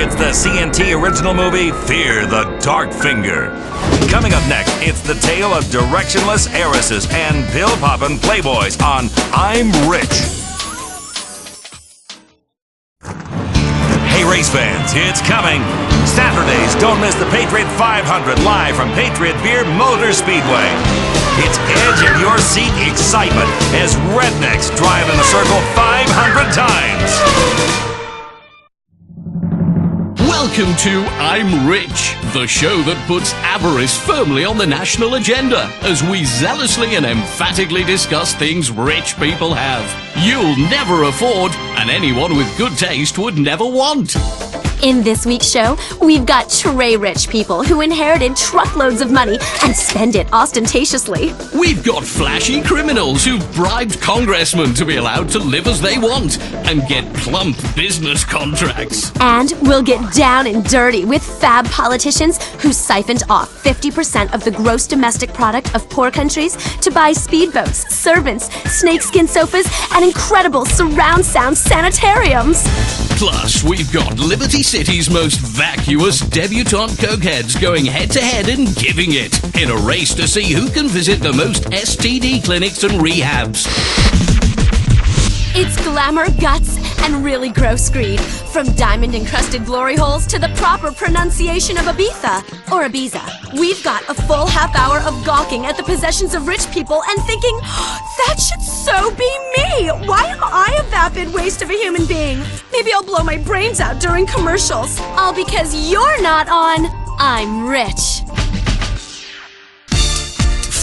It's the CNT original movie, Fear the Dark Finger. Coming up next, it's the tale of directionless heiresses and pill-poppin' playboys on I'm Rich. Hey, race fans, it's coming. Saturdays, don't miss the Patriot 500 live from Patriot Beer Motor Speedway. It's edge in your seat excitement as rednecks drive in a circle 500 times. Welcome to I'm Rich, the show that puts avarice firmly on the national agenda as we zealously and emphatically discuss things rich people have. You'll never afford, and anyone with good taste would never want. In this week's show, we've got tray rich people who inherited truckloads of money and spend it ostentatiously. We've got flashy criminals who've bribed congressmen to be allowed to live as they want and get plump business contracts. And we'll get down and dirty with fab politicians who siphoned off 50% of the gross domestic product of poor countries to buy speedboats, servants, snakeskin sofas, and incredible surround sound sanitariums. Plus, we've got Liberty City's most vacuous debutante cokeheads going head-to-head and giving it in a race to see who can visit the most STD clinics and rehabs. It's glamour, guts, and really gross greed. From diamond-encrusted glory holes to the proper pronunciation of Ibiza or Ibiza. We've got a full half hour of gawking at the possessions of rich people and thinking, that should so be me! Why am I a vapid waste of a human being? Maybe I'll blow my brains out during commercials. All because you're not on I'm Rich.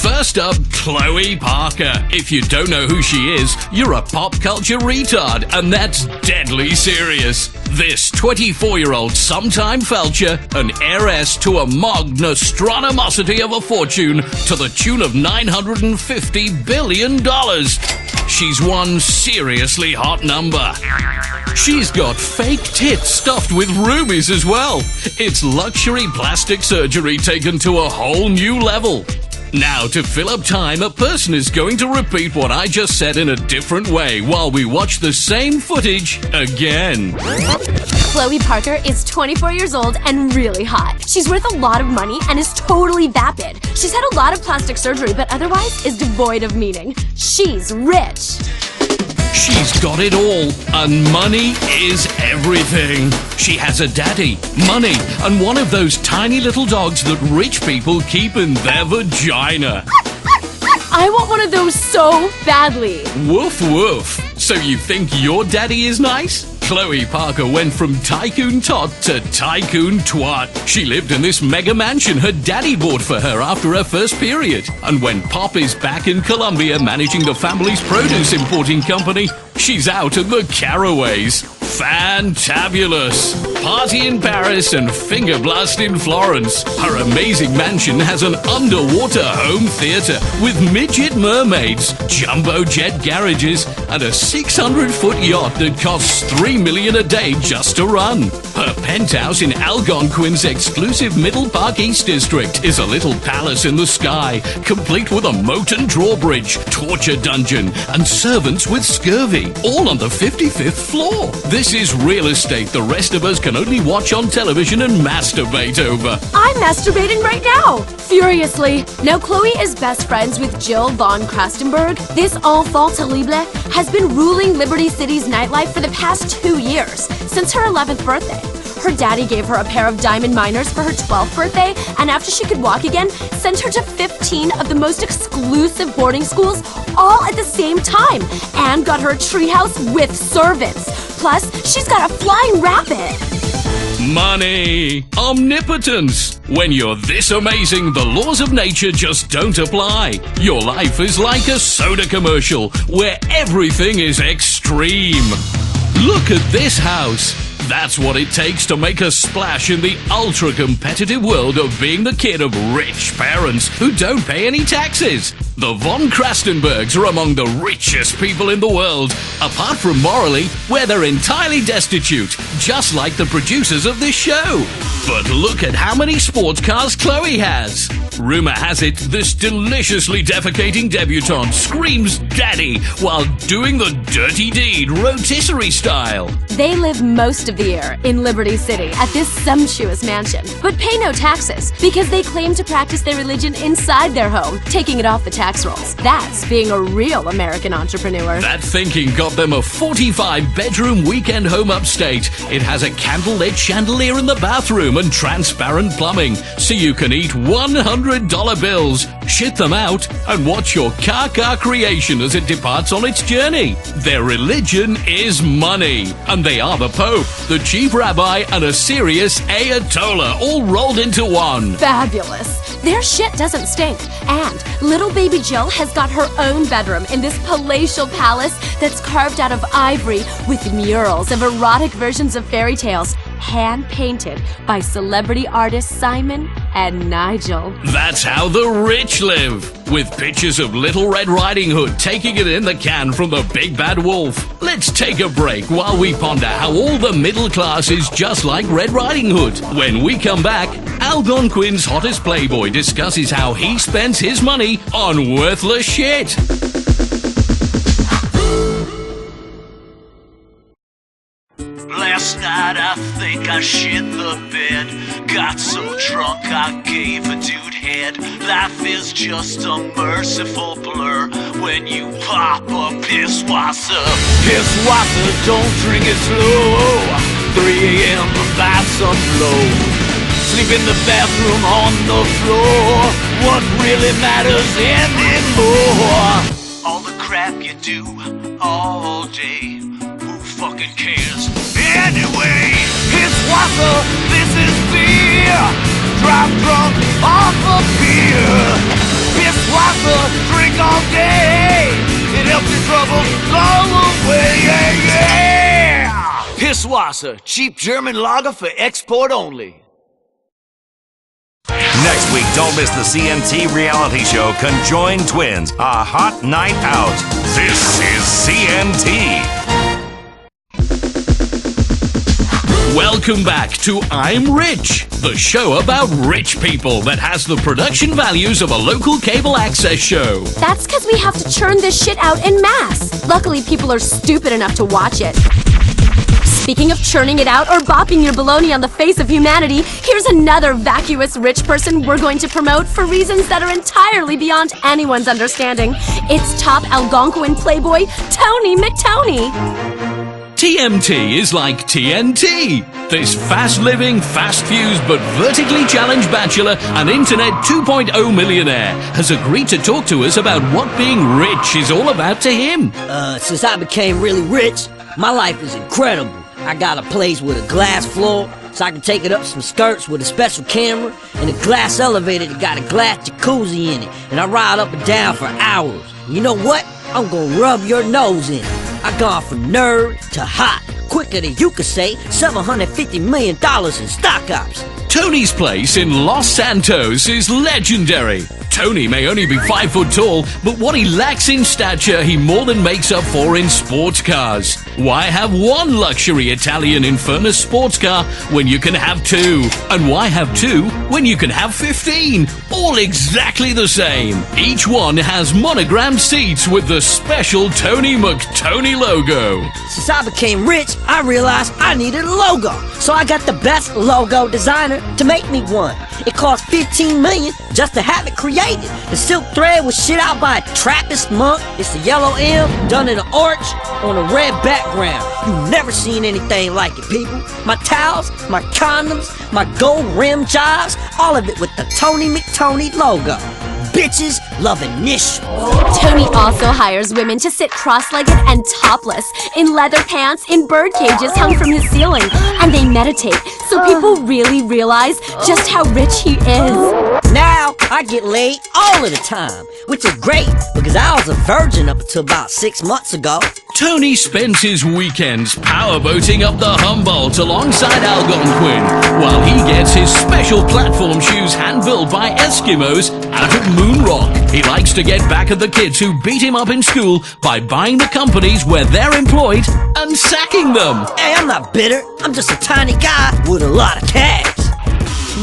First up, Chloe Parker. If you don't know who she is, you're a pop culture retard, and that's deadly serious. This 24-year-old sometime felcher, an heiress to a magnostronomosity of a fortune to the tune of $950 billion. She's one seriously hot number. She's got fake tits stuffed with rubies as well. It's luxury plastic surgery taken to a whole new level. Now, to fill up time, a person is going to repeat what I just said in a different way while we watch the same footage again. Chloe Parker is 24 years old and really hot. She's worth a lot of money and is totally vapid. She's had a lot of plastic surgery, but otherwise is devoid of meaning. She's rich. She's got it all, and money is everything. She has a daddy, money, and one of those tiny little dogs that rich people keep in their vagina. I want one of those so badly. Woof woof. So you think your daddy is nice? Chloe Parker went from tycoon tot to tycoon twat. She lived in this mega mansion her daddy bought for her after her first period. And when Pop is back in Colombia managing the family's produce importing company, she's out in the Caraways. Fantabulous. Party in Paris and finger blast in Florence. Her amazing mansion has an underwater home theater with midget mermaids, jumbo jet garages, and a 600-foot yacht that costs $3 million a day just to run. Her penthouse in Algonquin's exclusive Middle Park East District is a little palace in the sky, complete with a moat and drawbridge, torture dungeon, and servants with scurvy, all on the 55th floor. This is real estate the rest of us can only watch on television and masturbate over. I'm masturbating right now, furiously. Now, Chloe is best friends with Jill von Krastenberg. This enfant terrible has been ruling Liberty City's nightlife for the past 2 years, since her 11th birthday. Her daddy gave her a pair of diamond minors for her 12th birthday, and after she could walk again, sent her to 15 of the most exclusive boarding schools all at the same time, and got her a treehouse with servants. Plus, she's got a flying rabbit. Money. Omnipotence. When you're this amazing, the laws of nature just don't apply. Your life is like a soda commercial where everything is extreme. Look at this house. That's what it takes to make a splash in the ultra-competitive world of being the kid of rich parents who don't pay any taxes. The von Krastenbergs are among the richest people in the world, apart from morally, where they're entirely destitute, just like the producers of this show. But look at how many sports cars Chloe has. Rumor has it this deliciously defecating debutante screams daddy while doing the dirty deed rotisserie style. They live most of the year in Liberty City at this sumptuous mansion, but pay no taxes because they claim to practice their religion inside their home, taking it off the tax rolls. That's being a real American entrepreneur. That thinking got them a 45-bedroom weekend home upstate. It has a candlelit chandelier in the bathroom and transparent plumbing, so you can eat $100 bills, shit them out, and watch your car creation as it departs on its journey. Their religion is money, and they are the Pope, the chief rabbi, and a serious Ayatollah all rolled into one. Fabulous. Their shit doesn't stink. And little baby Jill has got her own bedroom in this palatial palace that's carved out of ivory with murals of erotic versions of fairy tales, hand-painted by celebrity artists Simon and Nigel. That's how the rich live, with pictures of Little Red Riding Hood taking it in the can from the Big Bad Wolf. Let's take a break while we ponder how all the middle class is just like Red Riding Hood. When we come back, Algonquin's hottest playboy discusses how he spends his money on worthless shit. Last night I think I shit the bed. Got so drunk I gave a dude head. Life is just a merciful blur when you pop a Pisswasser. Pisswasser, don't drink it slow. 3 a.m. buy some blow. Sleep in the bathroom on the floor. What really matters anymore? All the crap you do all day, who fucking cares? Anyway, Pisswasser, this is beer. Drive drunk off of beer. Pisswasser, drink all day. It helps your troubles go away. Yeah. Pisswasser, cheap German lager for export only. Next week, don't miss the CMT reality show Conjoined Twins, a hot night out. This is CMT. Welcome back to I'm Rich, the show about rich people that has the production values of a local cable access show. That's because we have to churn this shit out en masse. Luckily, people are stupid enough to watch it. Speaking of churning it out or bopping your baloney on the face of humanity, here's another vacuous rich person we're going to promote for reasons that are entirely beyond anyone's understanding. It's top Algonquin playboy, Tony McTony. TMT is like TNT. This fast-living, fast-fused, but vertically challenged bachelor and Internet 2.0 millionaire has agreed to talk to us about what being rich is all about to him. Since I became really rich, my life is incredible. I got a place with a glass floor, so I can take it up some skirts with a special camera, and a glass elevator that got a glass jacuzzi in it, and I ride up and down for hours. You know what? I'm gonna rub your nose in it. I gone from nerd to hot, quicker than you could say $750 million in stock ops. Tony's place in Los Santos is legendary. Tony may only be 5 foot tall, but what he lacks in stature, he more than makes up for in sports cars. Why have one luxury Italian Infernus sports car when you can have 2? And why have 2 when you can have 15? All exactly the same. Each one has monogrammed seats with the special Tony McTony logo. Since I became rich, I realized I needed a logo. So I got the best logo designer to make me one. It cost $15 million just to have it created. The silk thread was shit out by a Trappist monk. It's a yellow M done in an arch on a red background. You've never seen anything like it, people. My towels, my condoms, my gold rim jobs, all of it with the Tony McTony logo. Bitches loving this. Tony also hires women to sit cross-legged and topless in leather pants in bird cages hung from his ceiling, and they meditate so people really realize just how rich he is. Now I get laid all of the time, which is great because I was a virgin up until about 6 months ago. Tony spends his weekends powerboating up the Humboldt alongside Algonquin, while he gets his special platform shoes hand-built by Eskimos out of Moon Rock. He likes to get back at the kids who beat him up in school by buying the companies where they're employed and sacking them. Hey, I'm not bitter. I'm just a tiny guy with a lot of cash.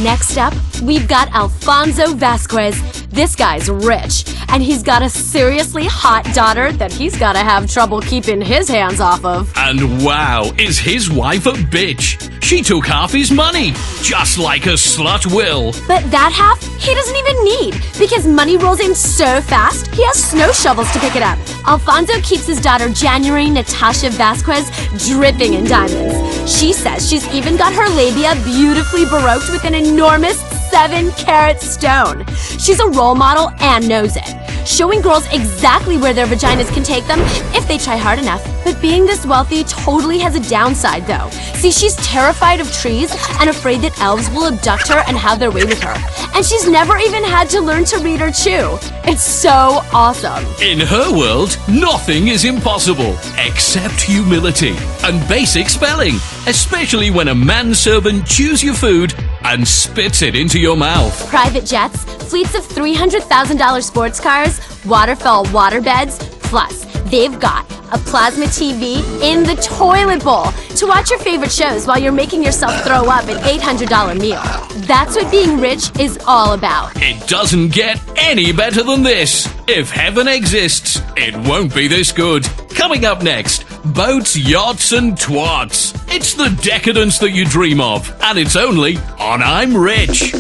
Next up, we've got Alfonso Vasquez. This guy's rich, and he's got a seriously hot daughter that he's gotta have trouble keeping his hands off of. And wow, is his wife a bitch? She took half his money, just like a slut will. But that half, he doesn't even need, because money rolls in so fast, he has snow shovels to pick it up. Alfonso keeps his daughter January Natasha Vasquez dripping in diamonds. She says she's even got her labia beautifully baroqued with an enormous 7-carat stone. She's a role model and knows it, showing girls exactly where their vaginas can take them if they try hard enough. But being this wealthy totally has a downside though. See, she's terrified of trees and afraid that elves will abduct her and have their way with her. And she's never even had to learn to read or chew. It's so awesome. In her world, nothing is impossible except humility and basic spelling, especially when a manservant chews your food and spits it into your mouth. Private jets, fleets of $300,000 sports cars, waterfall waterbeds, plus they've got a plasma TV in the toilet bowl to watch your favorite shows while you're making yourself throw up an $800 meal. That's what being rich is all about. It doesn't get any better than this. If heaven exists, it won't be this good. Coming up next, boats, yachts, and twats. It's the decadence that you dream of, and it's only on I'm Rich.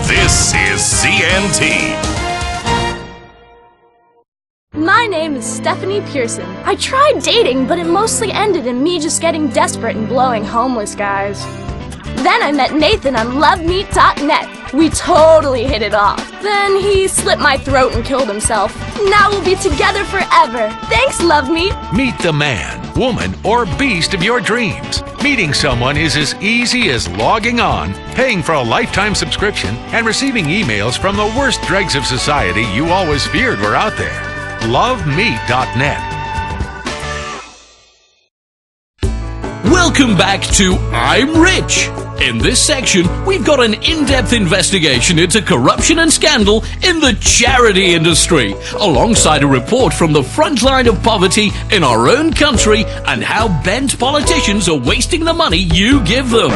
This is CNT. My name is Stephanie Pearson. I tried dating, but it mostly ended in me just getting desperate and blowing homeless guys. Then I met Nathan on LoveMeet.net. We totally hit it off. Then he slit my throat and killed himself. Now we'll be together forever. Thanks, LoveMeet. Meet the man, woman, or beast of your dreams. Meeting someone is as easy as logging on, paying for a lifetime subscription, and receiving emails from the worst dregs of society you always feared were out there. LoveMeet.net. Welcome back to I'm Rich. In this section, we've got an in-depth investigation into corruption and scandal in the charity industry, alongside a report from the front line of poverty in our own country and how bent politicians are wasting the money you give them.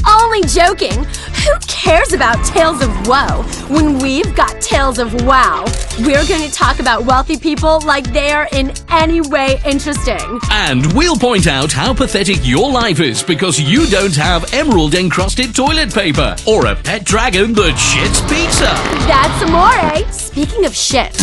Only joking. Who cares about tales of woe when we've got tales of wow? We're going to talk about wealthy people like they are in any way interesting. And we'll point out how pathetic your life is because you don't have emerald-encrusted toilet paper or a pet dragon that shits pizza. That's amore. Speaking of shit.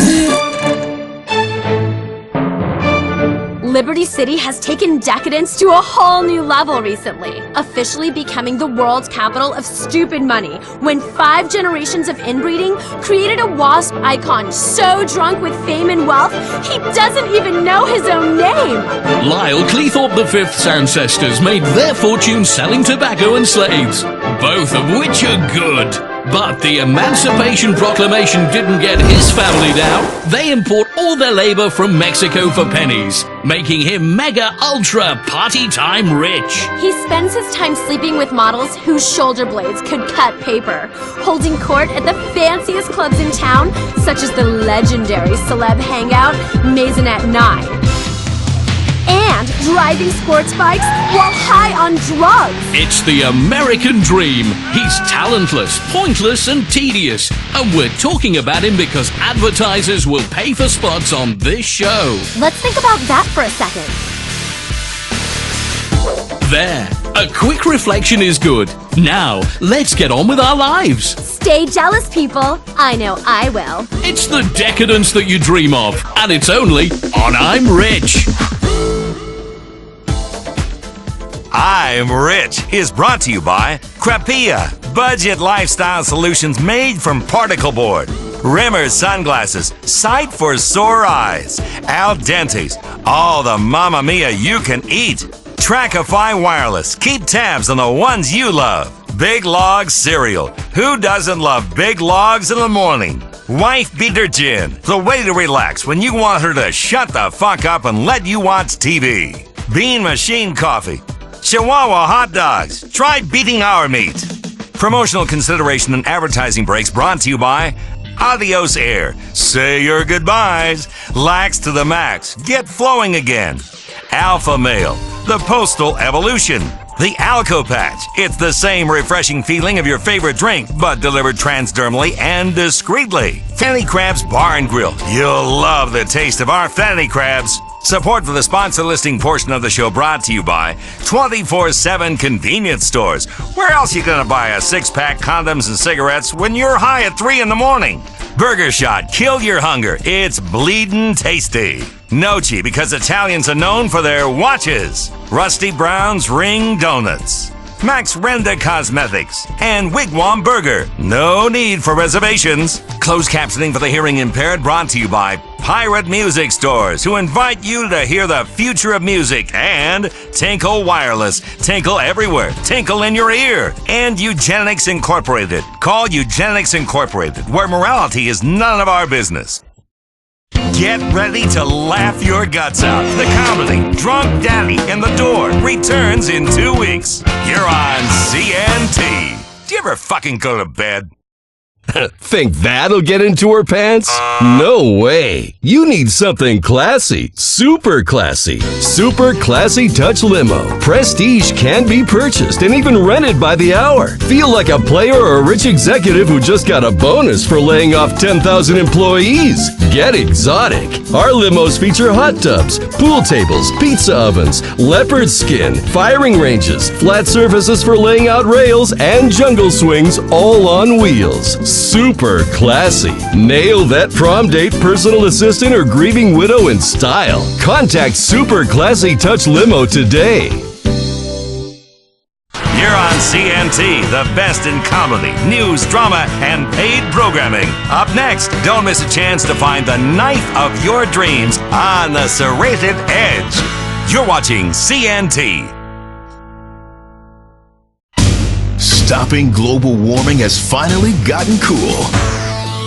Liberty City has taken decadence to a whole new level recently, officially becoming the world's capital of stupid money when 5 generations of inbreeding created a wasp icon so drunk with fame and wealth he doesn't even know his own name. Lyle Cleethorpe V's ancestors made their fortune selling tobacco and slaves, both of which are good. But the Emancipation Proclamation didn't get his family down. They import all their labor from Mexico for pennies, making him mega ultra party time rich. He spends his time sleeping with models whose shoulder blades could cut paper, holding court at the fanciest clubs in town, such as the legendary celeb hangout Maisonette 9. And driving sports bikes while high on drugs. It's the American dream. He's talentless, pointless, and tedious. And we're talking about him because advertisers will pay for spots on this show. Let's think about that for a second. There. A quick reflection is good. Now, let's get on with our lives. Stay jealous, people. I know I will. It's the decadence that you dream of. And it's only on I'm Rich. I'm Rich is brought to you by Crapia, budget lifestyle solutions made from particle board. Rimmer sunglasses, sight for sore eyes. Al Dente's, all the Mamma Mia you can eat. Trackify Wireless, keep tabs on the ones you love. Big Log Cereal, who doesn't love big logs in the morning? Wife Beater Gin, the way to relax when you want her to shut the fuck up and let you watch TV. Bean Machine Coffee. Chihuahua hot dogs. Try beating our meat. Promotional consideration and advertising breaks brought to you by Adios Air. Say your goodbyes. Lax to the max. Get flowing again. Alpha Male, the Postal Evolution. The Alco Patch. It's the same refreshing feeling of your favorite drink, but delivered transdermally and discreetly. Fanny Crabs Bar and Grill. You'll love the taste of our Fanny Crabs. Support for the sponsor listing portion of the show brought to you by 24/7 Convenience Stores. Where else you gonna buy a 6-pack condoms and cigarettes when you're high at 3 in the morning? Burger Shot. Kill your hunger. It's bleedin' tasty. Nochi, because Italians are known for their watches. Rusty Brown's Ring Donuts. Max Renda Cosmetics, and Wigwam Burger. No need for reservations. Closed captioning for the hearing impaired brought to you by Pirate Music Stores, who invite you to hear the future of music, and Tinkle Wireless. Tinkle everywhere. Tinkle in your ear. And Eugenics Incorporated. Call Eugenics Incorporated, where morality is none of our business. Get ready to laugh your guts out. The comedy Drunk Daddy and the Door returns in 2 weeks. You're on CNT. Do you ever fucking go to bed? Think that'll get into her pants? No way. You need something classy. Super classy. Super Classy Touch Limo. Prestige can be purchased and even rented by the hour. Feel like a player or a rich executive who just got a bonus for laying off 10,000 employees. Get exotic. Our limos feature hot tubs, pool tables, pizza ovens, leopard skin, firing ranges, flat surfaces for laying out rails, and jungle swings, all on wheels. Super classy. Nail that prom date, personal assistant, or grieving widow in style. Contact Super Classy Touch Limo today. You're on CNT, the best in comedy, news, drama, and paid programming. Up next, don't miss a chance to find the knife of your dreams on the serrated edge. You're watching CNT. Stopping global warming has finally gotten cool.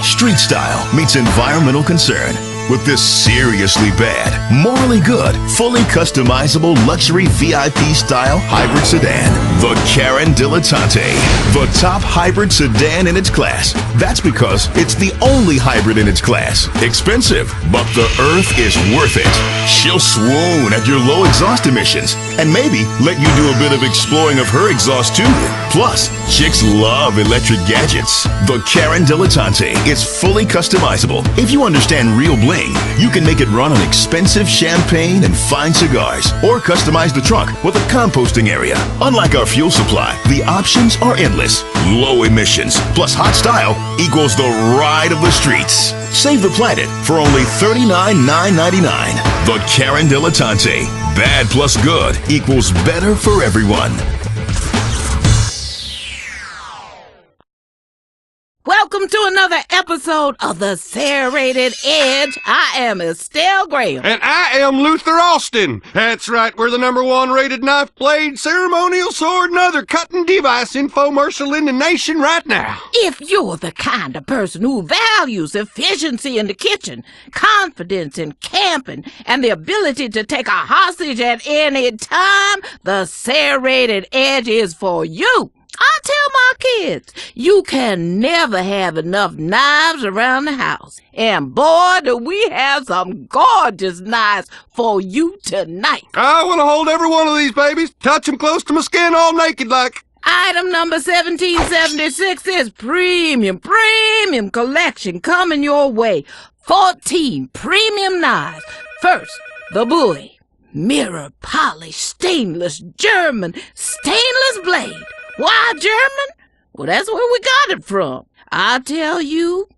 Street style meets environmental concern with this seriously bad, morally good, fully customizable luxury VIP style hybrid sedan. The Karin Dilettante, the top hybrid sedan in its class. That's because it's the only hybrid in its class. Expensive, but the earth is worth it. She'll swoon at your low exhaust emissions and maybe let you do a bit of exploring of her exhaust too. Plus, chicks love electric gadgets. The Karin Dilettante is fully customizable. If you understand real bling, you can make it run on expensive champagne and fine cigars, or customize the trunk with a composting area. Unlike our fuel supply, the options are endless. Low emissions plus hot style equals the ride of the streets. Save the planet for only $39,999. The Karin Dilettante. Bad plus good equals better for everyone. Welcome to another episode of The Serrated Edge. I am Estelle Graham. And I am Luther Austin. That's right, we're the #1 rated knife blade, ceremonial sword, and other cutting device infomercial in the nation right now. If you're the kind of person who values efficiency in the kitchen, confidence in camping, and the ability to take a hostage at any time, The Serrated Edge is for you. I tell my kids, you can never have enough knives around the house. And boy, do we have some gorgeous knives for you tonight. I want to hold every one of these babies, touch them close to my skin all naked like. Item number 1776 is premium collection coming your way. 14 premium knives. First, the Bowie. Mirror polished stainless German stainless blade. Why German? Well, that's where we got it from. I tell you,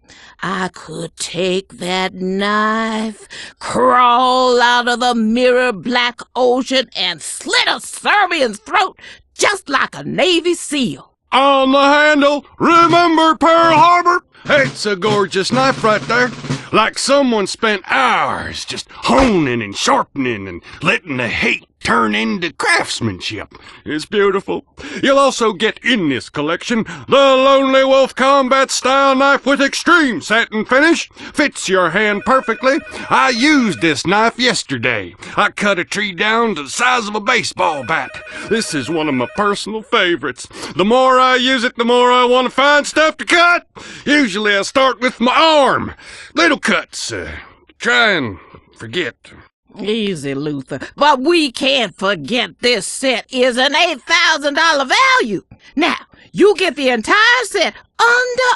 I could take that knife, crawl out of the mirror black ocean, and slit a Serbian's throat just like a Navy SEAL. On the handle, remember Pearl Harbor? It's a gorgeous knife right there. Like someone spent hours just honing and sharpening and letting the hate turn into craftsmanship. It's beautiful. You'll also get in this collection the Lonely Wolf Combat Style Knife with extreme satin finish. Fits your hand perfectly. I used this knife yesterday. I cut a tree down to the size of a baseball bat. This is one of my personal favorites. The more I use it, the more I want to find stuff to cut. Usually I start with my arm. Little cuts. Try and forget. Easy, Luther. But we can't forget this set is an $8,000 value. Now, you get the entire set under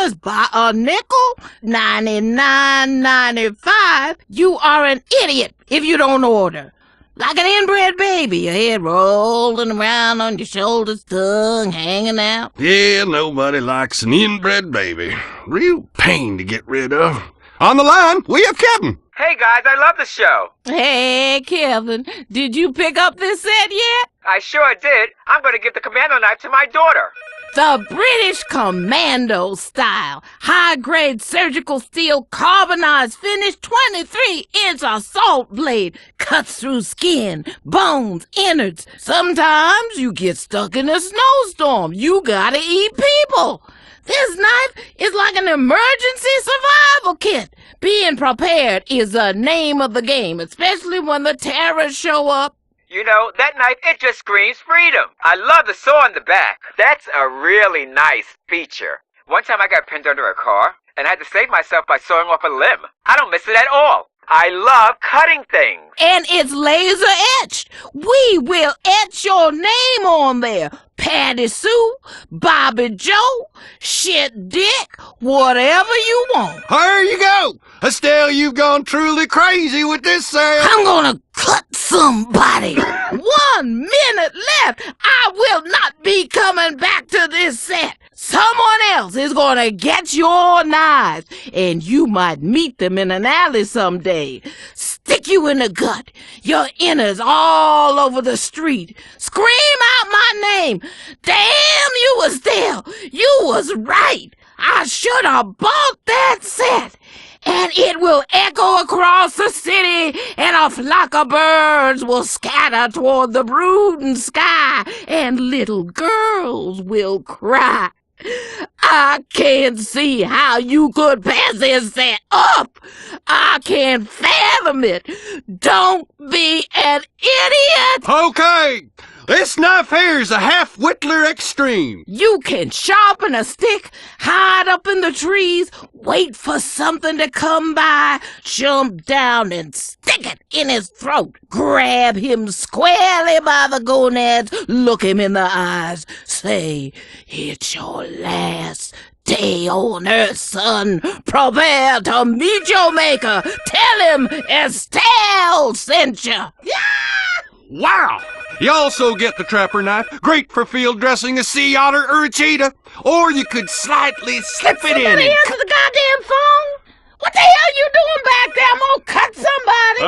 $100 by a nickel, $99.95. You are an idiot if you don't order. Like an inbred baby, your head rolling around on your shoulders, tongue hanging out. Yeah, nobody likes an inbred baby. Real pain to get rid of. On the line, we have Kevin. Hey guys, I love the show. Hey, Kevin, did you pick up this set yet? I sure did. I'm going to give the commando knife to my daughter. The British Commando style, high-grade surgical steel carbonized finish 23-inch assault blade cuts through skin, bones, innards. Sometimes you get stuck in a snowstorm. You gotta eat people. This knife is like an emergency survival kit. Being prepared is the name of the game, especially when the terrorists show up. You know, that knife, it just screams freedom. I love the saw in the back. That's a really nice feature. One time I got pinned under a car and had to save myself by sawing off a limb. I don't miss it at all. I love cutting things. And it's laser etched. We will etch your name on there. Patty Sue, Bobby Joe, Shit Dick, whatever you want. There you go. Estelle, you've gone truly crazy with this sale. I'm gonna cut somebody. 1 minute left. I will not be coming back to this set. Someone else is gonna get your knives, and you might meet them in an alley someday. Stick you in the gut, your innards all over the street. Scream out my name. Damn you, Estelle. You was right. I should have bought that set. And it will echo across the city, and a flock of birds will scatter toward the brooding sky, and little girls will cry. I can't see how you could pass this set up. I can't fathom it. Don't be an idiot. Okay. This knife here's a half Whittler Extreme. You can sharpen a stick, hide up in the trees, wait for something to come by, jump down and stick it in his throat. Grab him squarely by the gonads, look him in the eyes, say, it's your last day on earth, son. Prepare to meet your maker. Tell him Estelle sent you. Wow! You also get the trapper knife, great for field dressing a sea otter or a cheetah. Or you could slightly slip it in. Somebody answer the goddamn phone. What the hell you doing back there? I'm gonna cut somebody.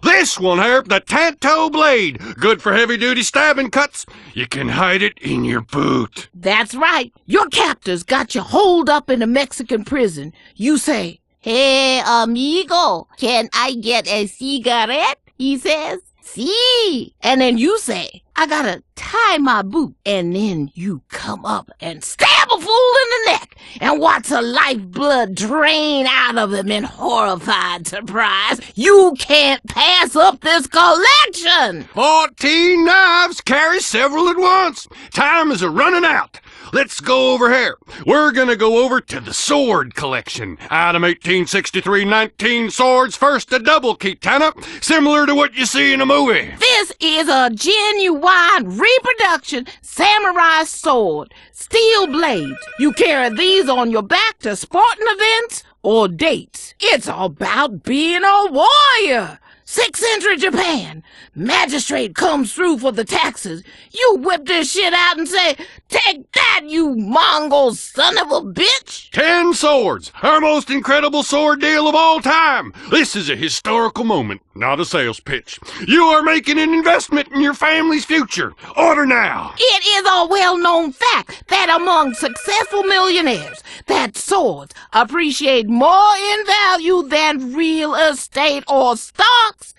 This one here, the Tanto blade, good for heavy-duty stabbing cuts. You can hide it in your boot. That's right. Your captors got you holed up in a Mexican prison. You say, hey, amigo, can I get a cigarette? He says. See, and then you say, I gotta tie my boot, and then you come up and stab a fool in the neck and watch the lifeblood drain out of him in horrified surprise. You can't pass up this collection. 14 knives, carry several at once. Time is a-running out. Let's go over here. We're gonna go over to the sword collection. Item 1863, 19 swords, first a double katana, similar to what you see in a movie. This is a genuine reproduction samurai sword. Steel blades. You carry these on your back to sporting events or dates. It's about being a warrior. 6th century Japan. Magistrate comes through for the taxes. You whip this shit out and say, take that, you Mongol son of a bitch. 10 swords, our most incredible sword deal of all time. This is a historical moment, not a sales pitch. You are making an investment in your family's future. Order now. It is a well-known fact that among successful millionaires, that swords appreciate more in value than real estate or stocks.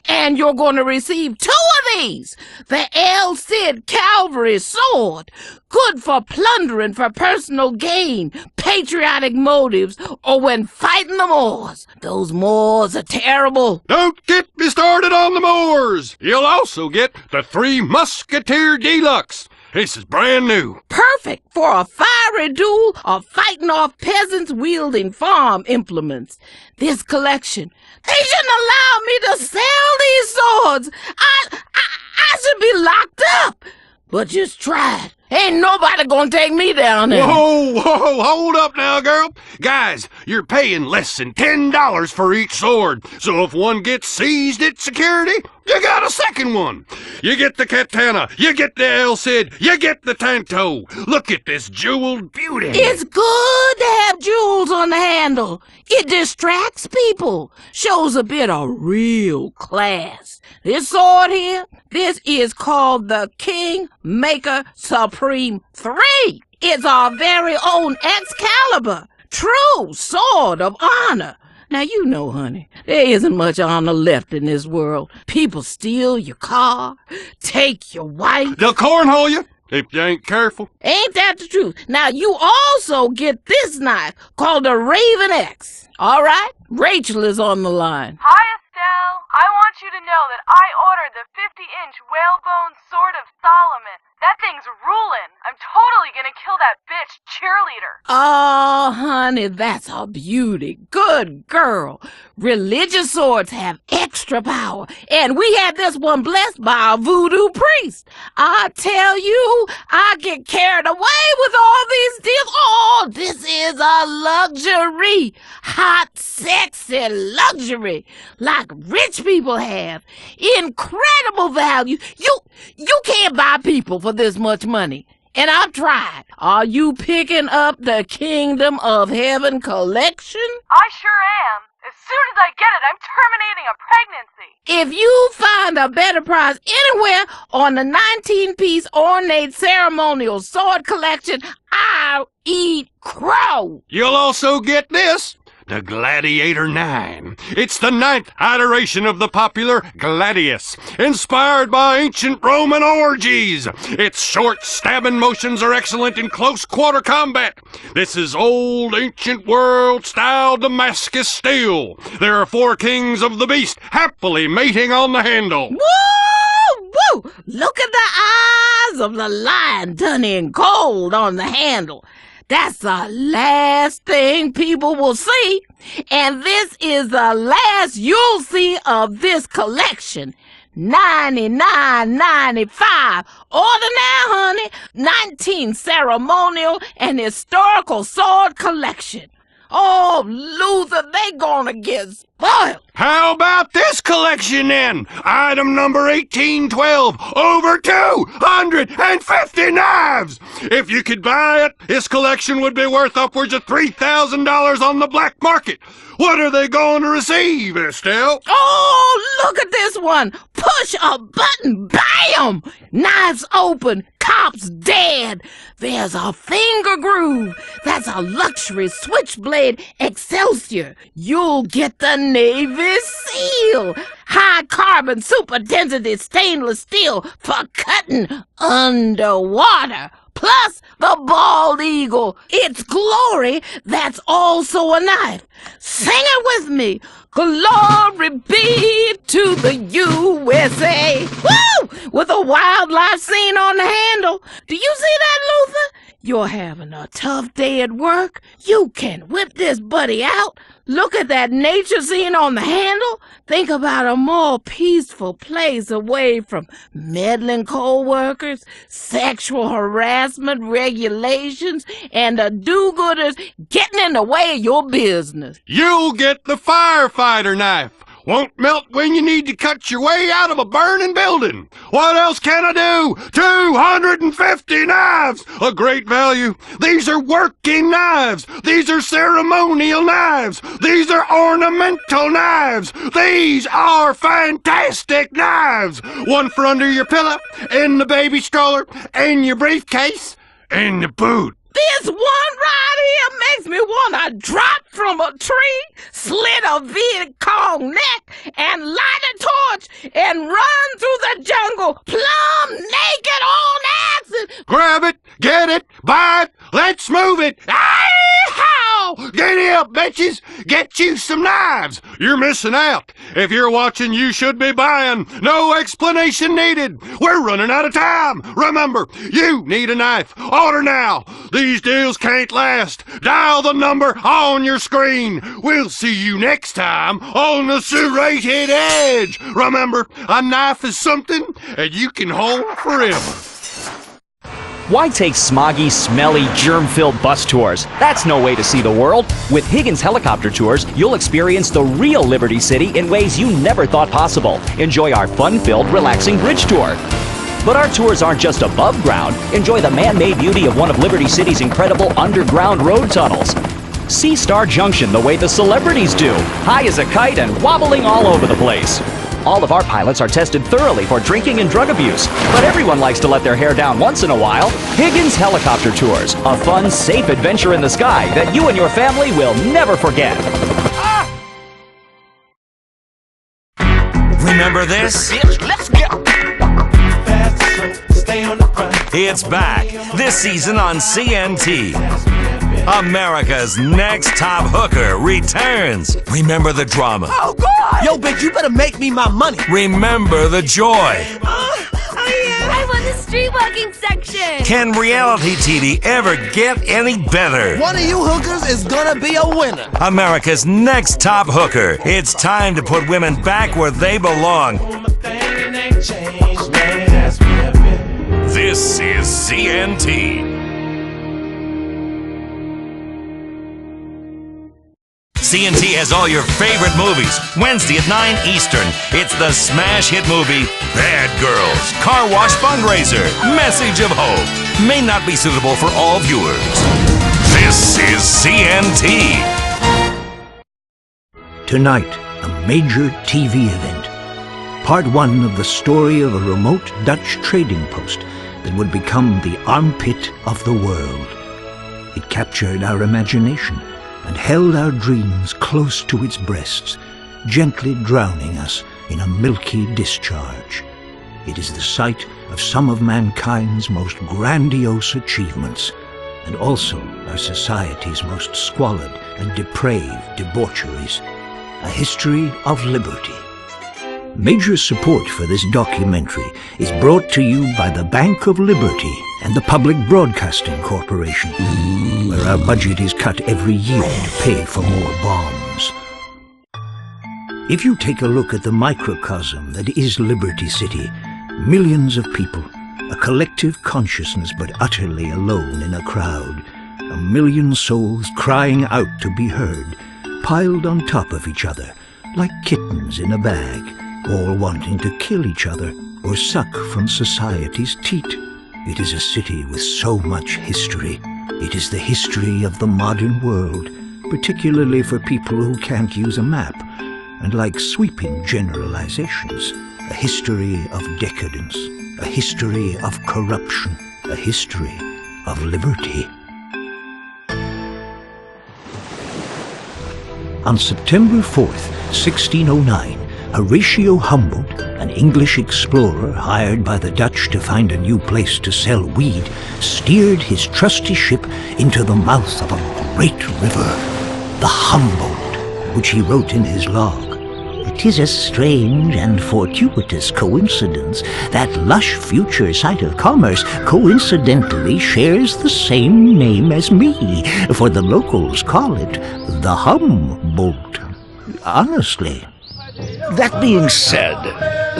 And you're going to receive 2 of these. The El Cid Cavalry Sword, good for plundering for personal gain, patriotic motives, or when fighting the Moors. Those Moors are terrible. Don't get me started on the Moors. You'll also get the 3 Musketeer Deluxe. This is brand new. Perfect for a fiery duel or fighting off peasants wielding farm implements. This collection, they shouldn't allow me to sell these swords. I should be locked up. But just try it. Ain't nobody gonna take me down there. Whoa, hold up now, girl. Guys, you're paying less than $10 for each sword. So if one gets seized at security, you got a second one. You get the katana, you get the El Cid, you get the Tanto. Look at this jeweled beauty. It's good to have jewels on the handle. It distracts people, shows a bit of real class. This sword here, this is called the Kingmaker Supreme 3. It's our very own Excalibur, true sword of honor. Now, you know, honey, there isn't much honor left in this world. People steal your car, take your wife. They'll cornhole you if you ain't careful. Ain't that the truth? Now, you also get this knife called the Raven X. All right? Rachel is on the line. Hi, Estelle. I want you to know that I ordered the 50-inch whalebone Sword of Solomon. That thing's rulin'. I'm totally gonna kill that bitch cheerleader. Oh, honey, that's a beauty. Good girl. Religious swords have extra power, and we had this one blessed by a voodoo priest. I tell you, I get carried away with all these deals. Oh, this is a luxury. Hot, sexy luxury. Like rich people have. Incredible value. You can't buy people for this much money. And I've tried. Are you picking up the Kingdom of Heaven collection? I sure am. As soon as I get it, I'm terminating a pregnancy. If you find a better price anywhere on the 19-piece ornate ceremonial sword collection, I'll eat crow. You'll also get this. The Gladiator 9. It's the 9th iteration of the popular Gladius, inspired by ancient Roman orgies. Its short stabbing motions are excellent in close quarter combat. This is old ancient world style Damascus steel. There are 4 kings of the beast happily mating on the handle. Woo! Woo! Look at the eyes of the lion done in gold on the handle. That's the last thing people will see, and this is the last you'll see of this collection. $99.95. Order now, honey. 19 ceremonial and historical sword collection. Oh, Luther, they gonna get spoiled. How about this collection then? Item number 1812, over 250 knives! If you could buy it, this collection would be worth upwards of $3,000 on the black market. What are they going to receive, Estelle? Oh, look at this one. Push a button, bam! Knives open, cops dead. There's a finger groove. That's a luxury switchblade Excelsior. You'll get the Navy Seal. High carbon super density stainless steel for cutting underwater. Plus the bald eagle. Its glory, that's also a knife. Sing it with me. Glory be to the USA. Woo! With a wildlife scene on the handle. Do you see that, Luther? You're having a tough day at work. You can whip this buddy out. Look at that nature scene on the handle. Think about a more peaceful place away from meddling co-workers, sexual harassment regulations, and the do-gooders getting in the way of your business. You'll get the firefighter knife. Won't melt when you need to cut your way out of a burning building. What else can I do? 250 knives! A great value. These are working knives. These are ceremonial knives. These are ornamental knives. These are fantastic knives. One for under your pillow, in the baby stroller, in your briefcase, in the boot. This one right here makes me want to drop from a tree, slit a Viet Cong neck, and light a torch and run through the jungle plumb naked on acid. Grab it, get it, buy it, let's move it. How? Giddy up, bitches. Get you some knives. You're missing out. If you're watching, you should be buying. No explanation needed. We're running out of time. Remember, you need a knife. Order now. These deals can't last. Dial the number on your screen. We'll see you next time on the Serrated Edge. Remember, a knife is something that you can hold forever. Why take smoggy, smelly, germ-filled bus tours? That's no way to see the world. With Higgins Helicopter Tours, you'll experience the real Liberty City in ways you never thought possible. Enjoy our fun-filled, relaxing bridge tour. But our tours aren't just above ground. Enjoy the man-made beauty of one of Liberty City's incredible underground road tunnels. See Star Junction the way the celebrities do, high as a kite and wobbling all over the place. All of our pilots are tested thoroughly for drinking and drug abuse, but everyone likes to let their hair down once in a while. Higgins Helicopter Tours, a fun, safe adventure in the sky that you and your family will never forget. Remember this? Let's go. It's back this season on CNT. America's Next Top Hooker returns. Remember the drama. Oh, God! Yo, bitch, you better make me my money. Remember the joy. I won the streetwalking section. Can reality TV ever get any better? One of you hookers is gonna be a winner. America's Next Top Hooker. It's time to put women back where they belong. This is CNT. CNT has all your favorite movies. Wednesday at 9 Eastern. It's the smash hit movie, Bad Girls. Car wash fundraiser. Message of hope. May not be suitable for all viewers. This is CNT. Tonight, a major TV event. Part 1 of the story of a remote Dutch trading post that would become the armpit of the world. It captured our imagination and held our dreams close to its breasts, gently drowning us in a milky discharge. It is the site of some of mankind's most grandiose achievements, and also our society's most squalid and depraved debaucheries. A history of liberty. Major support for this documentary is brought to you by the Bank of Liberty and the Public Broadcasting Corporation, where our budget is cut every year to pay for more bombs. If you take a look at the microcosm that is Liberty City, millions of people, a collective consciousness but utterly alone in a crowd, a million souls crying out to be heard, piled on top of each other like kittens in a bag, all wanting to kill each other or suck from society's teat. It is a city with so much history. It is the history of the modern world, particularly for people who can't use a map, and like sweeping generalizations, a history of decadence, a history of corruption, a history of liberty. On September 4th, 1609, Horatio Humboldt, an English explorer hired by the Dutch to find a new place to sell weed, steered his trusty ship into the mouth of a great river, the Humboldt, which he wrote in his log. "It is a strange and fortuitous coincidence that lush future site of commerce coincidentally shares the same name as me, for the locals call it the Humboldt. Honestly." That being said,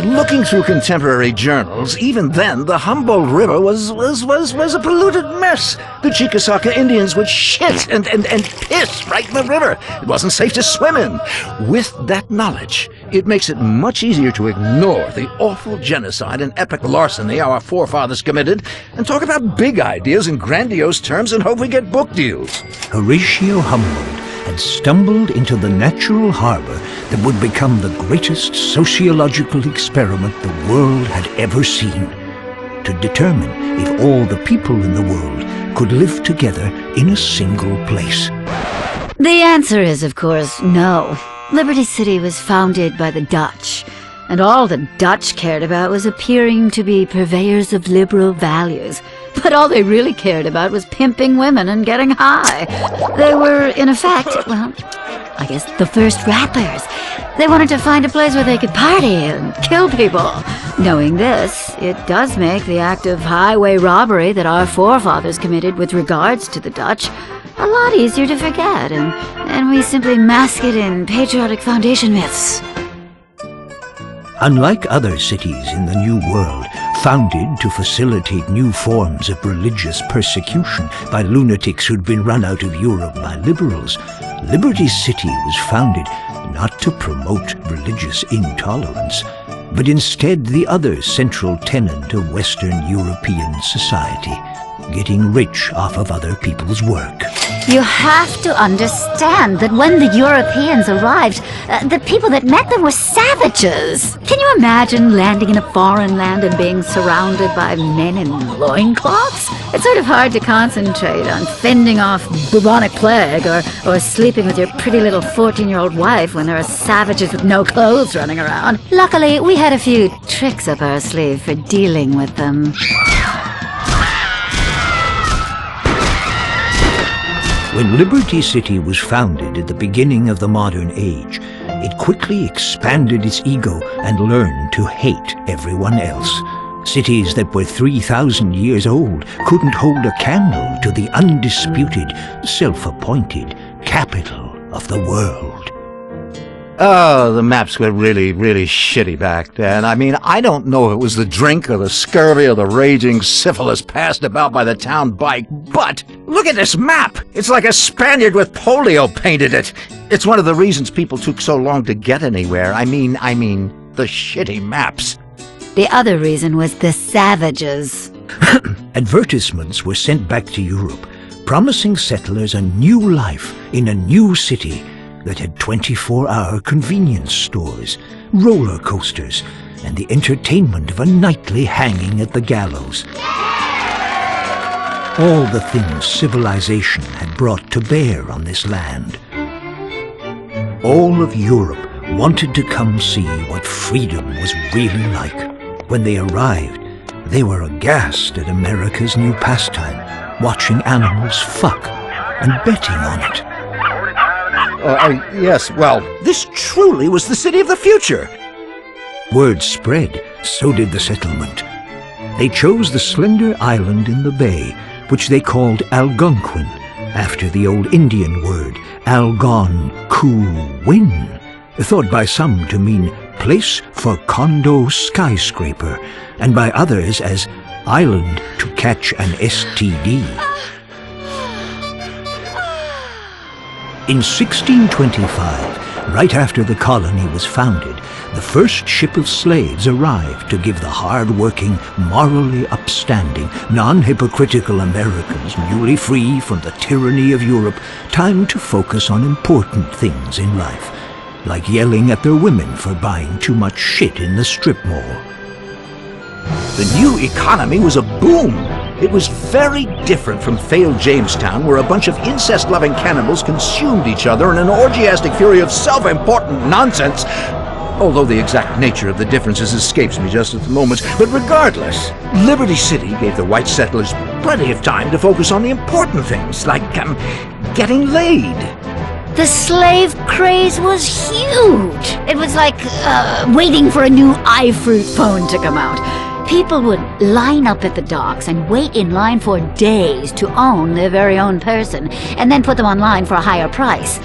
looking through contemporary journals, even then the Humboldt River was a polluted mess. The Chickasaw Indians would shit and piss right in the river. It wasn't safe to swim in. With that knowledge, it makes it much easier to ignore the awful genocide and epic larceny our forefathers committed and talk about big ideas in grandiose terms and hope we get book deals. Horatio Humboldt had stumbled into the natural harbor that would become the greatest sociological experiment the world had ever seen, to determine if all the people in the world could live together in a single place. The answer is, of course, no. Liberty City was founded by the Dutch, and all the Dutch cared about was appearing to be purveyors of liberal values. But all they really cared about was pimping women and getting high. They were, in effect, well, I guess the first rappers. They wanted to find a place where they could party and kill people. Knowing this, it does make the act of highway robbery that our forefathers committed with regards to the Dutch a lot easier to forget, and we simply mask it in patriotic foundation myths. Unlike other cities in the New World, founded to facilitate new forms of religious persecution by lunatics who'd been run out of Europe by liberals, Liberty City was founded not to promote religious intolerance, but instead the other central tenet of Western European society, getting rich off of other people's work. You have to understand that when the Europeans arrived, the people that met them were savages. Can you imagine landing in a foreign land and being surrounded by men in loincloths? It's sort of hard to concentrate on fending off bubonic plague or sleeping with your pretty little 14-year-old wife when there are savages with no clothes running around. Luckily, we had a few tricks up our sleeve for dealing with them. When Liberty City was founded at the beginning of the modern age, it quickly expanded its ego and learned to hate everyone else. Cities that were 3,000 years old couldn't hold a candle to the undisputed, self-appointed capital of the world. Oh, the maps were really, really shitty back then. I mean, I don't know if it was the drink or the scurvy or the raging syphilis passed about by the town bike, but look at this map! It's like a Spaniard with polio painted it. It's one of the reasons people took so long to get anywhere. I mean, the shitty maps. The other reason was the savages. Advertisements were sent back to Europe, promising settlers a new life in a new city that had 24-hour convenience stores, roller coasters, and the entertainment of a nightly hanging at the gallows. All the things civilization had brought to bear on this land. All of Europe wanted to come see what freedom was really like. When they arrived, they were aghast at America's new pastime, watching animals fuck and betting on it. Yes, well, this truly was the city of the future. Word spread, so did the settlement. They chose the slender island in the bay, which they called Algonquin, after the old Indian word Algon-ku-win, thought by some to mean place for condo skyscraper, and by others as island to catch an STD. In 1625, right after the colony was founded, the first ship of slaves arrived to give the hard-working, morally upstanding, non-hypocritical Americans newly free from the tyranny of Europe time to focus on important things in life, like yelling at their women for buying too much shit in the strip mall. The new economy was a boom. It was very different from failed Jamestown, where a bunch of incest-loving cannibals consumed each other in an orgiastic fury of self-important nonsense, although the exact nature of the differences escapes me just at the moment. But regardless, Liberty City gave the white settlers plenty of time to focus on the important things, like getting laid. The slave craze was huge. It was like waiting for a new iFruit phone to come out. People would line up at the docks and wait in line for days to own their very own person, and then put them online for a higher price.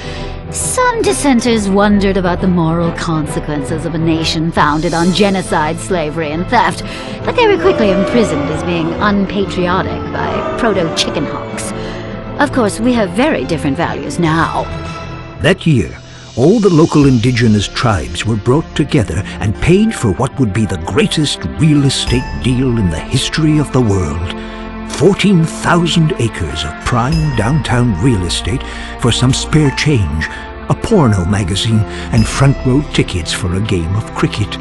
Some dissenters wondered about the moral consequences of a nation founded on genocide, slavery, and theft, but they were quickly imprisoned as being unpatriotic by proto-chicken hawks. Of course, we have very different values now. That year, all the local indigenous tribes were brought together and paid for what would be the greatest real estate deal in the history of the world. 14,000 acres of prime downtown real estate for some spare change, a porno magazine, and front row tickets for a game of cricket.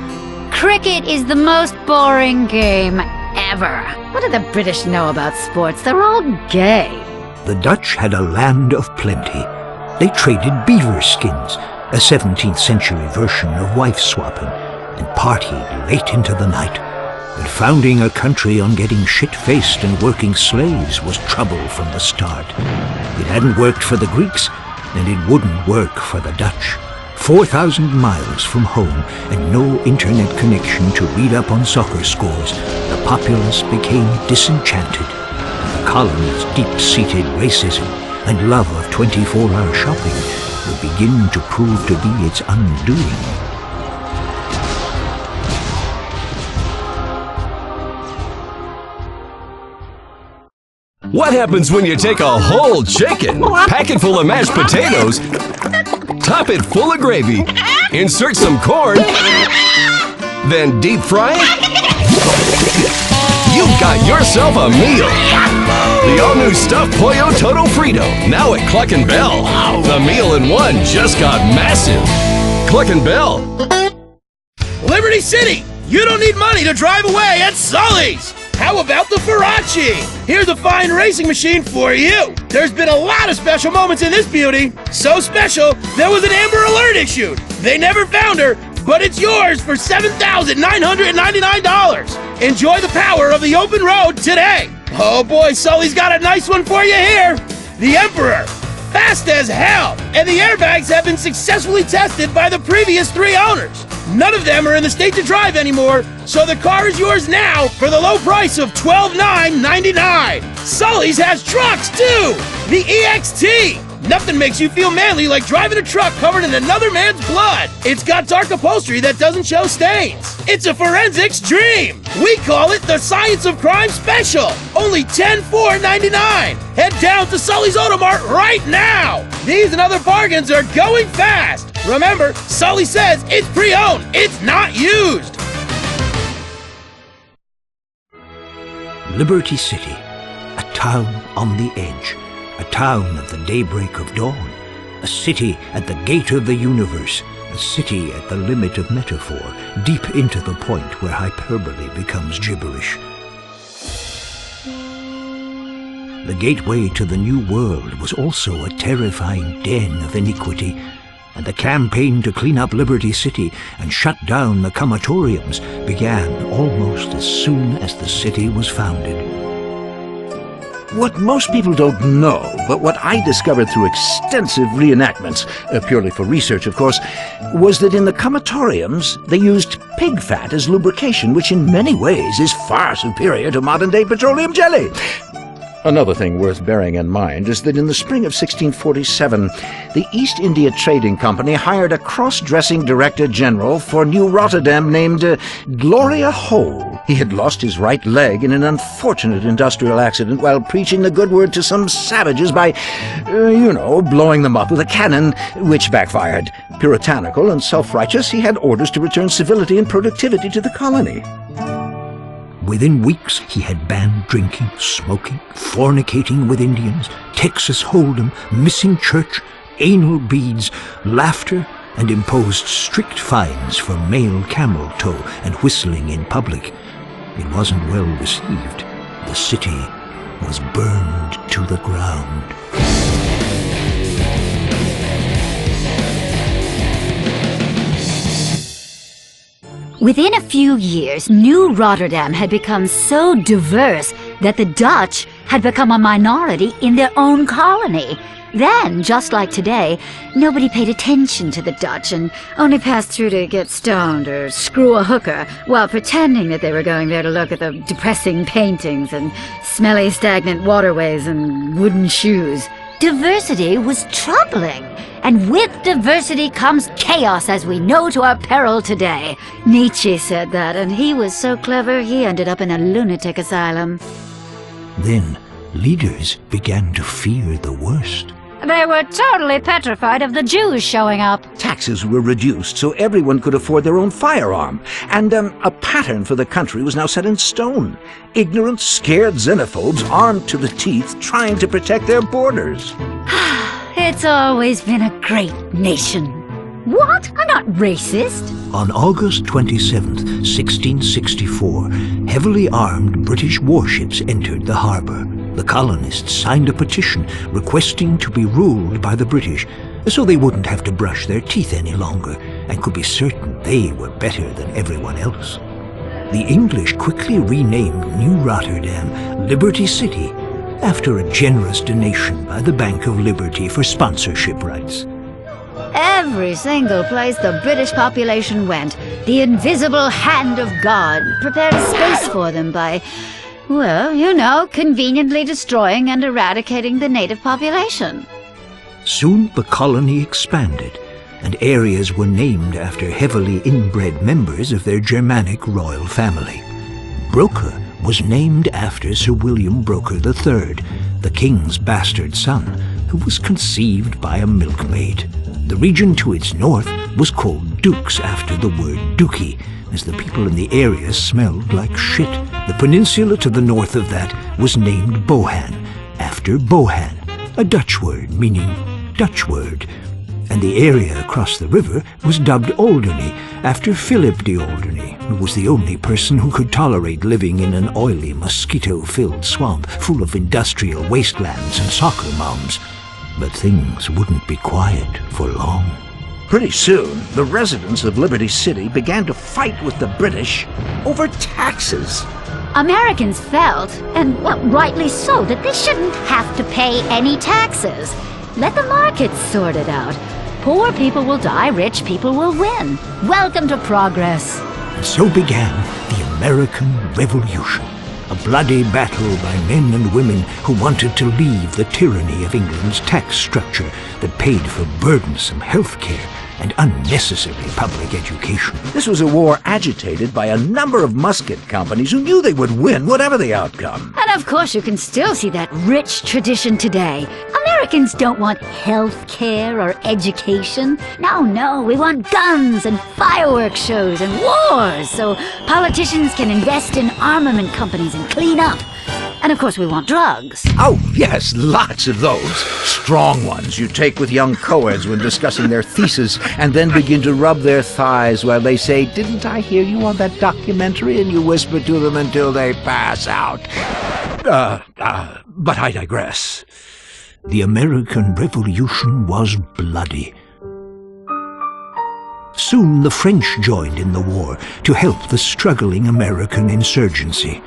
Cricket is the most boring game ever. What do the British know about sports? They're all gay. The Dutch had a land of plenty. They traded beaver skins, a 17th century version of wife-swapping, and partied late into the night. But founding a country on getting shit-faced and working slaves was trouble from the start. It hadn't worked for the Greeks, and it wouldn't work for the Dutch. 4,000 miles from home and no internet connection to read up on soccer scores, the populace became disenchanted. The colony's deep-seated racism and love of 24-hour shopping would begin to prove to be its undoing. What happens when you take a whole chicken, pack it full of mashed potatoes, top it full of gravy, insert some corn, then deep fry it? You've got yourself a meal! The all-new stuffed Pollo Todo Frito, now at Cluck and Bell. The meal in one just got massive. Cluck and Bell. Liberty City! You don't need money to drive away at Sully's! How about the Farachi? Here's a fine racing machine for you. There's been a lot of special moments in this beauty. So special, there was an Amber Alert issued. They never found her, but it's yours for $7,999. Enjoy the power of the open road today. Oh boy, Sully's got a nice one for you here. The Emperor. Fast as hell. And the airbags have been successfully tested by the previous 3 owners. None of them are in the state to drive anymore, so the car is yours now for the low price of $12,999. Sully's has trucks too! The EXT! Nothing makes you feel manly like driving a truck covered in another man's blood. It's got dark upholstery that doesn't show stains. It's a forensics dream. We call it the Science of Crime Special. Only $10,499. Head down to Sully's Automart right now. These and other bargains are going fast. Remember, Sully says it's pre-owned. It's not used. Liberty City, a town on the edge. A town at the daybreak of dawn, a city at the gate of the universe, a city at the limit of metaphor, deep into the point where hyperbole becomes gibberish. The gateway to the new world was also a terrifying den of iniquity, and the campaign to clean up Liberty City and shut down the comatoriums began almost as soon as the city was founded. What most people don't know, but what I discovered through extensive reenactments, purely for research of course, was that in the comatoriums they used pig fat as lubrication, which in many ways is far superior to modern-day petroleum jelly. Another thing worth bearing in mind is that in the spring of 1647, the East India Trading Company hired a cross-dressing director general for New Rotterdam named Gloria Hole. He had lost his right leg in an unfortunate industrial accident while preaching the good word to some savages by, blowing them up with a cannon, which backfired. Puritanical and self-righteous, he had orders to return civility and productivity to the colony. Within weeks, he had banned drinking, smoking, fornicating with Indians, Texas Hold'em, missing church, anal beads, laughter, and imposed strict fines for male camel toe and whistling in public. It wasn't well received. The city was burned to the ground. Within a few years, New Rotterdam had become so diverse that the Dutch had become a minority in their own colony. Then, just like today, nobody paid attention to the Dutch and only passed through to get stoned or screw a hooker while pretending that they were going there to look at the depressing paintings and smelly stagnant waterways and wooden shoes. Diversity was troubling, and with diversity comes chaos, as we know to our peril today. Nietzsche said that, and he was so clever he ended up in a lunatic asylum. Then, leaders began to fear the worst. They were totally petrified of the Jews showing up. Taxes were reduced so everyone could afford their own firearm, and a pattern for the country was now set in stone. Ignorant, scared xenophobes armed to the teeth trying to protect their borders. It's always been a great nation. What? I'm not racist. On August 27th, 1664, heavily armed British warships entered the harbor. The colonists signed a petition requesting to be ruled by the British, so they wouldn't have to brush their teeth any longer and could be certain they were better than everyone else. The English quickly renamed New Rotterdam Liberty City, after a generous donation by the Bank of Liberty for sponsorship rights. Every single place the British population went, the invisible hand of God prepared a space for them by, well, you know, conveniently destroying and eradicating the native population. Soon the colony expanded, and areas were named after heavily inbred members of their Germanic royal family. Broker was named after Sir William Broker III, the king's bastard son, who was conceived by a milkmaid. The region to its north was called Dukes after the word dookie, as the people in the area smelled like shit. The peninsula to the north of that was named Bohan, after Bohan, a Dutch word meaning Dutch word. And the area across the river was dubbed Alderney, after Philip de Alderney, who was the only person who could tolerate living in an oily, mosquito-filled swamp full of industrial wastelands and soccer moms. But things wouldn't be quiet for long. Pretty soon, the residents of Liberty City began to fight with the British over taxes. Americans felt, and well, rightly so, that they shouldn't have to pay any taxes. Let the markets sort it out. Poor people will die, rich people will win. Welcome to progress. And so began the American Revolution, a bloody battle by men and women who wanted to leave the tyranny of England's tax structure that paid for burdensome health care and unnecessary public education. This was a war agitated by a number of musket companies who knew they would win whatever the outcome. And of course you can still see that rich tradition today. Americans don't want health care or education. No, we want guns and fireworks shows and wars so politicians can invest in armament companies and clean up. And of course we want drugs. Oh, yes, lots of those. Strong ones you take with young co-eds when discussing their thesis and then begin to rub their thighs while they say, "Didn't I hear you on that documentary?" And you whisper to them until they pass out. But I digress. The American Revolution was bloody. Soon the French joined in the war to help the struggling American insurgency.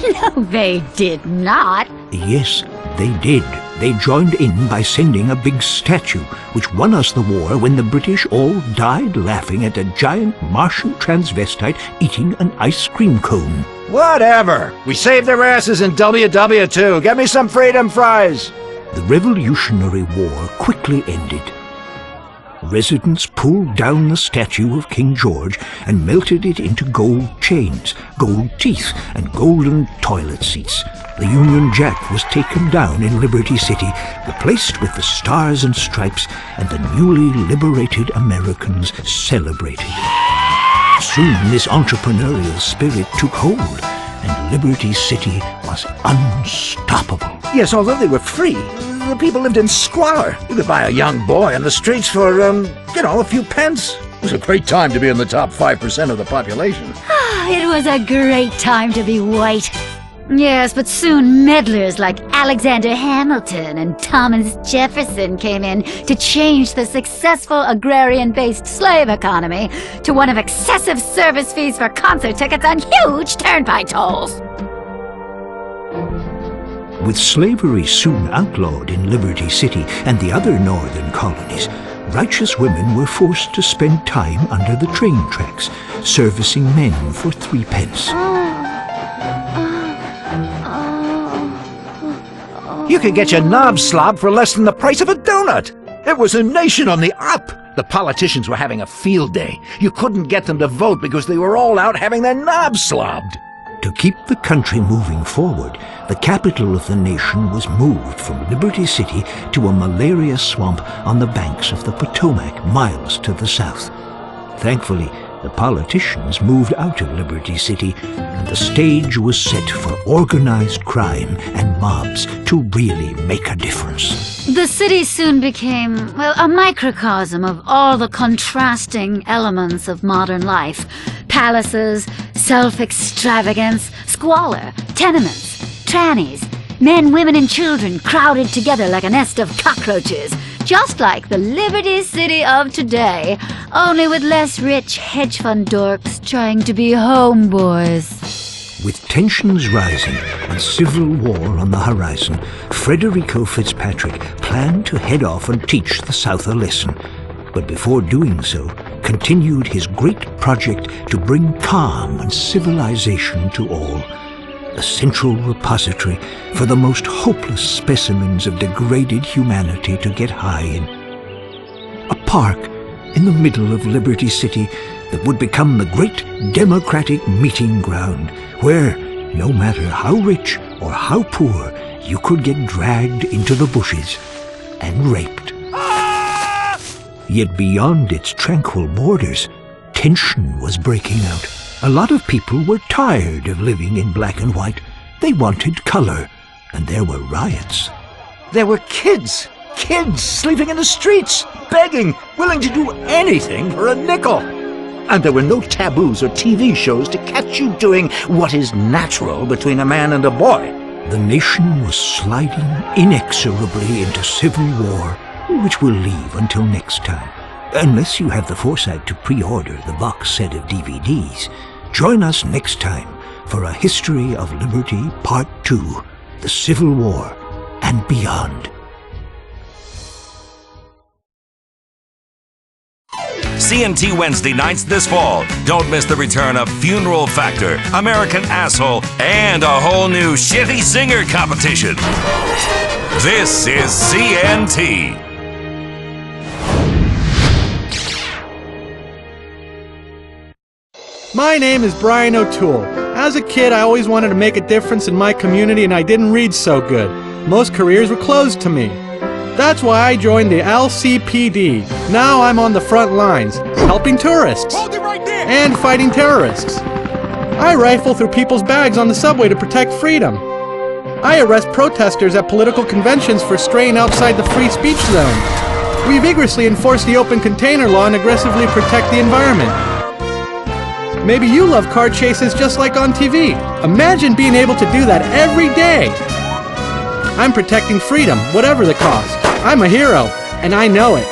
No, they did not. Yes, they did. They joined in by sending a big statue, which won us the war when the British all died laughing at a giant Martian transvestite eating an ice cream cone. Whatever. We saved their asses in WW2. Get me some freedom fries. The Revolutionary War quickly ended. Residents pulled down the statue of King George and melted it into gold chains, gold teeth, and golden toilet seats. The Union Jack was taken down in Liberty City, replaced with the Stars and Stripes, and the newly liberated Americans celebrated. Soon this entrepreneurial spirit took hold, and Liberty City was unstoppable. Yes, although they were free, the people lived in squalor. You could buy a young boy on the streets for, a few pence. It was a great time to be in the top 5% of the population. It was a great time to be white. Yes, but soon meddlers like Alexander Hamilton and Thomas Jefferson came in to change the successful agrarian-based slave economy to one of excessive service fees for concert tickets and huge turnpike tolls. With slavery soon outlawed in Liberty City and the other northern colonies, righteous women were forced to spend time under the train tracks, servicing men for 3 pence. You could get your knob slobbed for less than the price of a donut. It was a nation on the up. The politicians were having a field day. You couldn't get them to vote because they were all out having their knobs slobbed. To keep the country moving forward, the capital of the nation was moved from Liberty City to a malaria swamp on the banks of the Potomac, miles to the south. Thankfully, the politicians moved out of Liberty City, and the stage was set for organized crime and mobs to really make a difference. The city soon became, a microcosm of all the contrasting elements of modern life. Palaces, self-extravagance, squalor, tenements, trannies, men, women, and children crowded together like a nest of cockroaches. Just like the Liberty City of today, only with less rich hedge fund dorks trying to be homeboys. With tensions rising and civil war on the horizon, Federico Fitzpatrick planned to head off and teach the South a lesson. But before doing so, continued his great project to bring calm and civilization to all. A central repository for the most hopeless specimens of degraded humanity to get high in. A park in the middle of Liberty City that would become the great democratic meeting ground, where, no matter how rich or how poor, you could get dragged into the bushes and raped. Yet beyond its tranquil borders, tension was breaking out. A lot of people were tired of living in black and white. They wanted color, and there were riots. There were kids sleeping in the streets, begging, willing to do anything for a nickel. And there were no taboos or TV shows to catch you doing what is natural between a man and a boy. The nation was sliding inexorably into civil war, which we'll leave until next time. Unless you have the foresight to pre-order the box set of DVDs, join us next time for A History of Liberty Part 2, The Civil War and Beyond. CNT Wednesday nights this fall. Don't miss the return of Funeral Factor, American Asshole, and a whole new Shitty Singer competition. This is CNT. My name is Brian O'Toole. As a kid, I always wanted to make a difference in my community, and I didn't read so good. Most careers were closed to me. That's why I joined the LCPD. Now I'm on the front lines, helping tourists and fighting terrorists. I rifle through people's bags on the subway to protect freedom. I arrest protesters at political conventions for straying outside the free speech zone. We vigorously enforce the open container law and aggressively protect the environment. Maybe you love car chases just like on TV. Imagine being able to do that every day. I'm protecting freedom, whatever the cost. I'm a hero, and I know it.